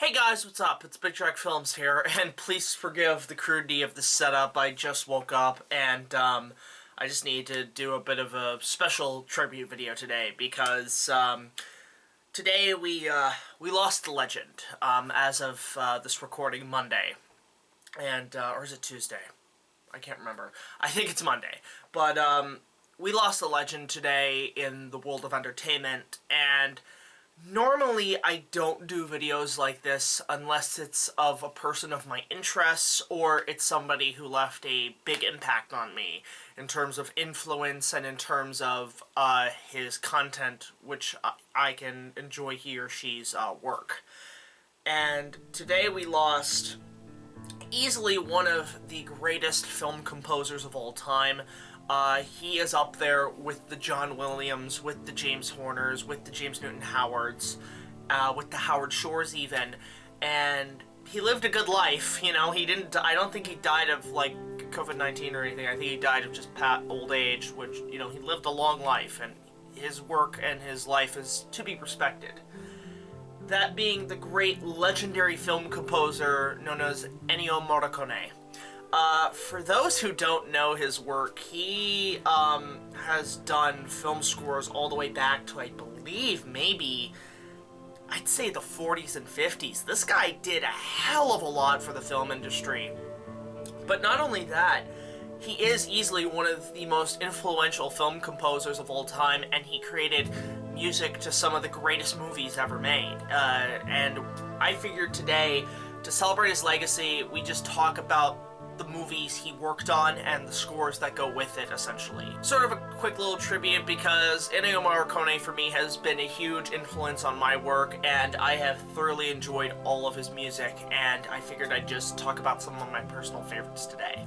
Hey guys, what's up? It's BigJackFilms here, and please forgive the crudity of the setup. I just woke up, and I just need to do a bit of a special tribute video today, because today we lost the legend, as of this recording Monday. And, or is it Tuesday? I can't remember. I think it's Monday. But, we lost the legend today in the world of entertainment, and normally I don't do videos like this unless it's of a person of my interests or it's somebody who left a big impact on me in terms of influence and in terms of his content, which I can enjoy he or she's work. And today we lost easily one of the greatest film composers of all time. He is up there with the John Williams, with the James Horners, with the James Newton Howards, with the Howard Shores even, and he lived a good life, you know. He didn't, I don't think he died of, like, COVID-19 or anything. I think he died of just old age, which, you know, he lived a long life, and his work and his life is to be respected. That being the great legendary film composer known as Ennio Morricone. For those who don't know his work, he has done film scores all the way back to, I believe, maybe, I'd say the 40s and 50s. This guy did a hell of a lot for the film industry. But not only that, he is easily one of the most influential film composers of all time, and he created music to some of the greatest movies ever made. And I figured today, to celebrate his legacy, we just talk about the movies he worked on and the scores that go with it, essentially. Sort of a quick little tribute, because Ennio Morricone for me has been a huge influence on my work, and I have thoroughly enjoyed all of his music, and I figured I'd just talk about some of my personal favorites today.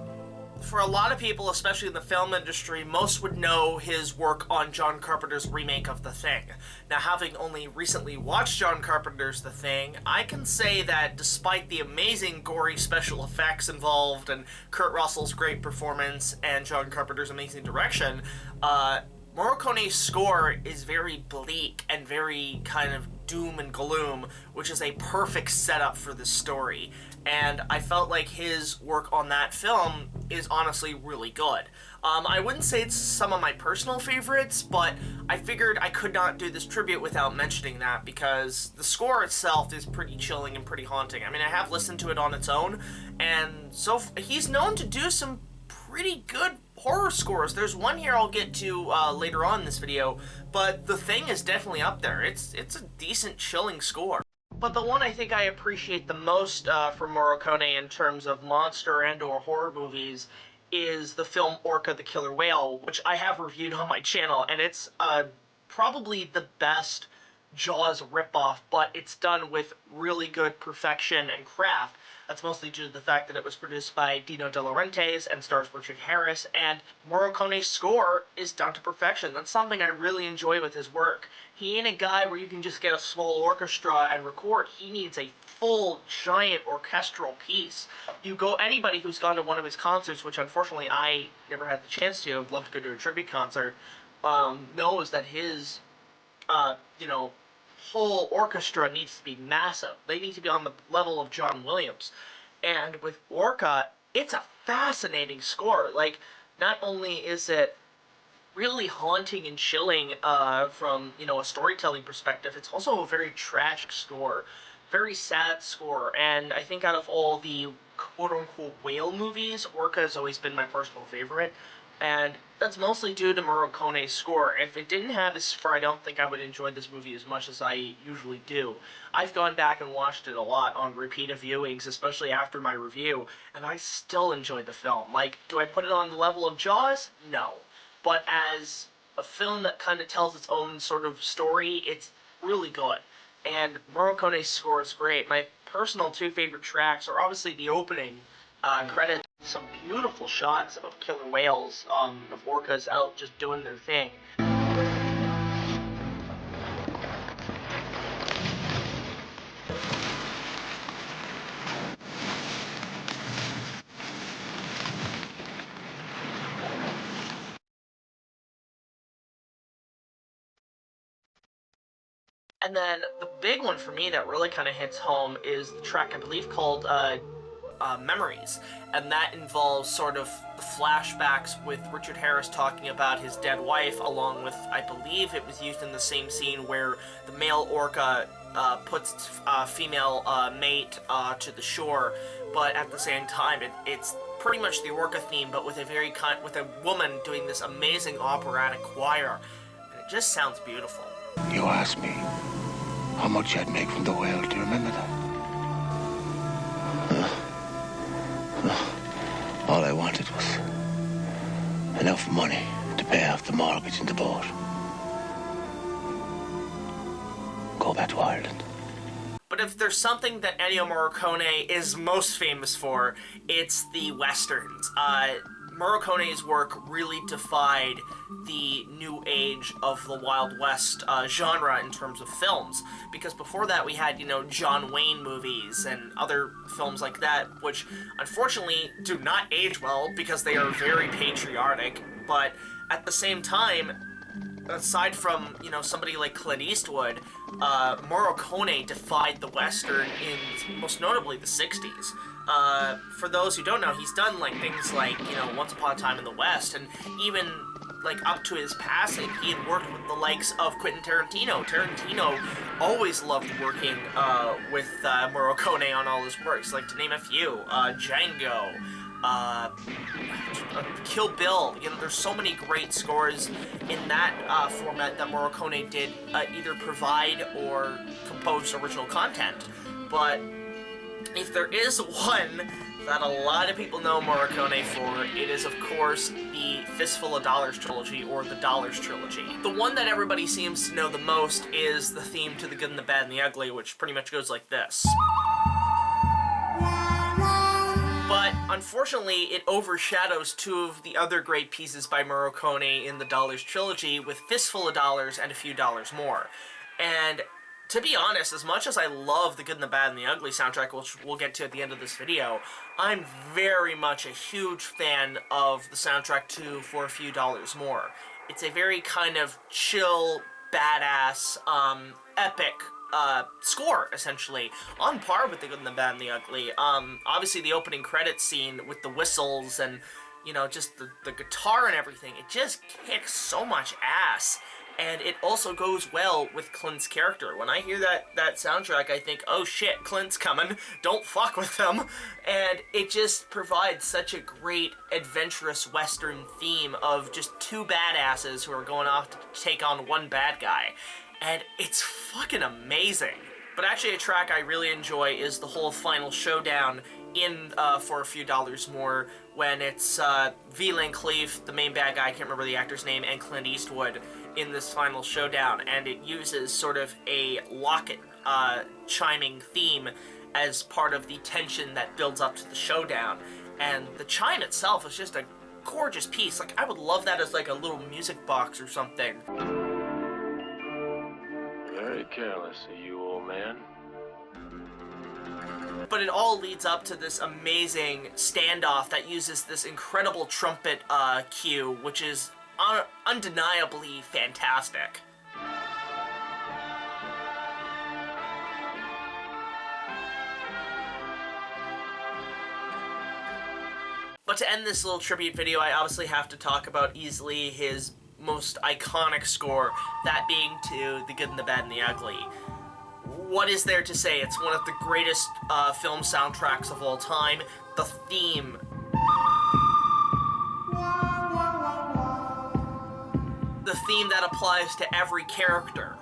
For a lot of people, especially in the film industry, most would know his work on John Carpenter's remake of The Thing. Now, having only recently watched John Carpenter's The Thing, I can say that despite the amazing gory special effects involved and Kurt Russell's great performance and John Carpenter's amazing direction, Morricone's score is very bleak and very kind of doom and gloom, which is a perfect setup for this story. And I felt like his work on that film is honestly really good. I wouldn't say it's some of my personal favorites, but I figured I could not do this tribute without mentioning that, because the score itself is pretty chilling and pretty haunting. I mean, I have listened to it on its own, and so he's known to do some pretty good horror scores. There's one here I'll get to later on in this video, but The Thing is definitely up there. It's a decent, chilling score. But the one I think I appreciate the most from Morricone in terms of monster and or horror movies is the film Orca the Killer Whale, which I have reviewed on my channel, and it's probably the best Jaws ripoff, but it's done with really good perfection and craft. That's mostly due to the fact that it was produced by Dino De Laurentiis and stars Richard Harris, and Morricone's score is done to perfection. That's something I really enjoy with his work. He ain't a guy where you can just get a small orchestra and record. He needs a full, giant orchestral piece. Anybody who's gone to one of his concerts, which unfortunately I never had the chance to, I'd love to go to a tribute concert, knows that his, whole orchestra needs to be massive. They need to be on the level of John Williams. And with Orca, it's a fascinating score. Like, not only is it really haunting and chilling from, a storytelling perspective, it's also a very tragic score. Very sad score. And I think out of all the quote-unquote whale movies, Orca has always been my personal favorite. And that's mostly due to Morricone's score. If it didn't have his score, I don't think I would enjoy this movie as much as I usually do. I've gone back and watched it a lot on repeated viewings, especially after my review, and I still enjoyed the film. Like, do I put it on the level of Jaws? No. But as a film that kind of tells its own sort of story, it's really good. And Morricone's score is great. My personal two favorite tracks are obviously the opening credits. Some beautiful shots of killer whales, of orcas out just doing their thing. And And then the big one for me that really kind of hits home is the track, I believe, called Memories, and that involves sort of the flashbacks with Richard Harris talking about his dead wife, along with, I believe it was used in the same scene where the male orca puts female mate to the shore, but at the same time it's pretty much the orca theme, but with a woman doing this amazing operatic choir, and it just sounds beautiful. You asked me how much I'd make from the whale. Do you remember that? All I wanted was enough money to pay off the mortgage in the boat. Go back to Ireland. But if there's something that Ennio Morricone is most famous for, it's the westerns. Morricone's work really defied the new age of the Wild West genre in terms of films, because before that we had, John Wayne movies and other films like that, which unfortunately do not age well because they are very patriotic, but at the same time, aside from, somebody like Clint Eastwood, Morricone defied the Western in most notably the 60s. For those who don't know, he's done things like, Once Upon a Time in the West, and even up to his passing, he had worked with the likes of Quentin Tarantino. Tarantino always loved working with Morricone on all his works, to name a few, Django, Kill Bill. There's so many great scores in that format that Morricone did either provide or compose original content. But if there is one that a lot of people know Morricone for, it is, of course, the Fistful of Dollars Trilogy, or the Dollars Trilogy. The one that everybody seems to know the most is the theme to The Good and the Bad and the Ugly, which pretty much goes like this. But unfortunately, it overshadows two of the other great pieces by Morricone in the Dollars Trilogy, with Fistful of Dollars and A Few Dollars More. And to be honest, as much as I love The Good and the Bad and the Ugly soundtrack, which we'll get to at the end of this video, I'm very much a huge fan of the soundtrack to For a Few Dollars More. It's a very kind of chill, badass, epic score, essentially, on par with The Good and the Bad and the Ugly. Obviously the opening credits scene with the whistles and, just the guitar and everything, it just kicks so much ass. And it also goes well with Clint's character. When I hear that soundtrack, I think, oh shit, Clint's coming, don't fuck with him. And it just provides such a great adventurous western theme of just two badasses who are going off to take on one bad guy. And it's fucking amazing. But actually a track I really enjoy is the whole final showdown in For a Few Dollars More, when it's Villain Cleef, the main bad guy, I can't remember the actor's name, and Clint Eastwood in this final showdown, and it uses sort of a locket chiming theme as part of the tension that builds up to the showdown. And the chime itself is just a gorgeous piece. I would love that as a little music box or something. Very careless of you, old man. But it all leads up to this amazing standoff that uses this incredible trumpet cue, which is undeniably fantastic. But to end this little tribute video, I obviously have to talk about easily his most iconic score, that being to The Good and the Bad and the Ugly. What is there to say? It's one of the greatest film soundtracks of all time. The theme, that applies to every character.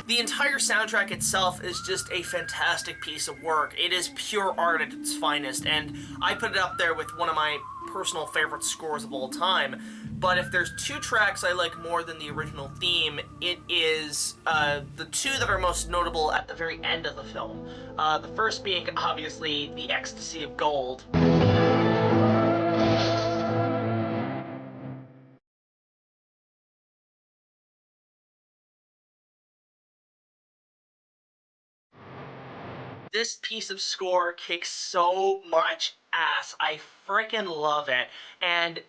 The entire soundtrack itself is just a fantastic piece of work. It is pure art at its finest, and I put it up there with one of my personal favorite scores of all time. But if there's two tracks I like more than the original theme, it is the two that are most notable at the very end of the film. The first being, obviously, the Ecstasy of Gold. This piece of score kicks so much ass. I freaking love it. And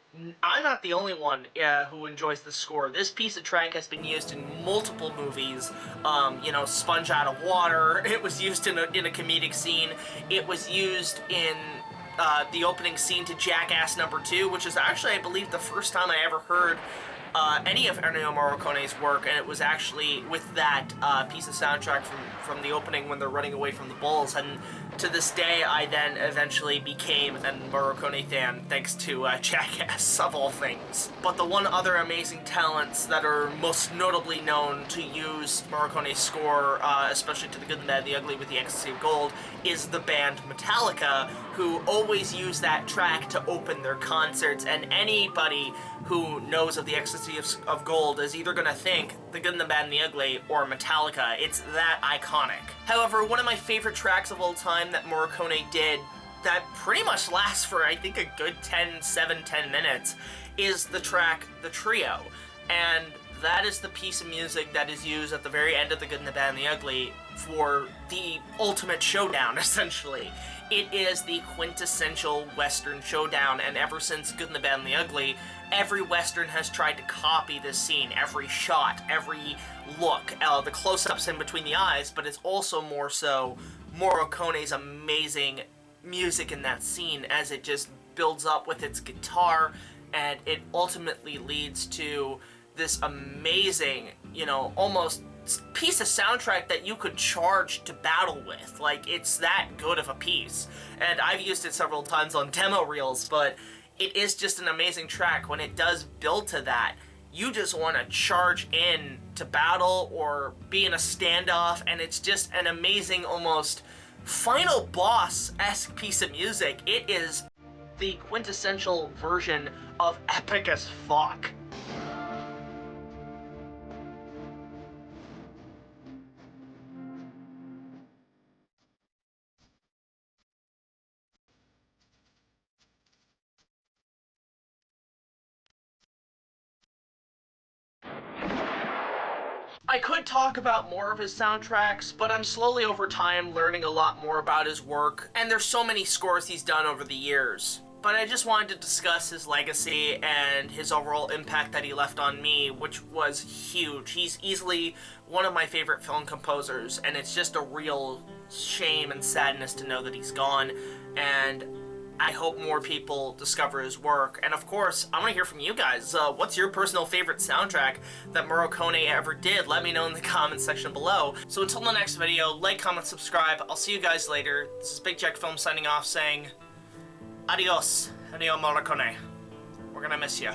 I'm not the only one who enjoys the score. This piece of track has been used in multiple movies. You know, Sponge Out of Water. It was used in a comedic scene. It was used in the opening scene to Jackass #2, which is actually, I believe, the first time I ever heard any of Ennio Morricone's work, and it was actually with that piece of soundtrack from the opening when they're running away from the bulls. And to this day, I then eventually became a Morricone fan thanks to Jackass, of all things. But the one other amazing talents that are most notably known to use Morricone's score, especially to The Good, the Bad, the Ugly with the Ecstasy of Gold, is the band Metallica, who always use that track to open their concerts, and anybody who knows of the Ecstasy of Gold is either gonna think The Good, the Bad, and the Ugly or Metallica. It's that iconic. However, one of my favorite tracks of all time that Morricone did that pretty much lasts for, I think, a good 7-10 minutes is the track The Trio. And that is the piece of music that is used at the very end of The Good, the Bad, and the Ugly for the ultimate showdown, essentially. It is the quintessential Western showdown, and ever since Good, the Bad, and the Ugly, every Western has tried to copy this scene, every shot, every look, the close-ups in between the eyes, but it's also more so Morricone's amazing music in that scene as it just builds up with its guitar, and it ultimately leads to this amazing, you know, almost piece of soundtrack that you could charge to battle with. Like, it's that good of a piece. And I've used it several times on demo reels, but it is just an amazing track. When it does build to that, you just want to charge in to battle or be in a standoff, and it's just an amazing, almost final boss-esque piece of music. It is the quintessential version of epic as fuck. I could talk about more of his soundtracks, but I'm slowly over time learning a lot more about his work, and there's so many scores he's done over the years. But I just wanted to discuss his legacy and his overall impact that he left on me, which was huge. He's easily one of my favorite film composers, and it's just a real shame and sadness to know that he's gone, and I hope more people discover his work. And of course, I want to hear from you guys. What's your personal favorite soundtrack that Morricone ever did? Let me know in the comments section below. So until the next video, like, comment, subscribe. I'll see you guys later. This is BigJackFilms signing off saying, adios, Ennio Morricone. We're gonna miss you.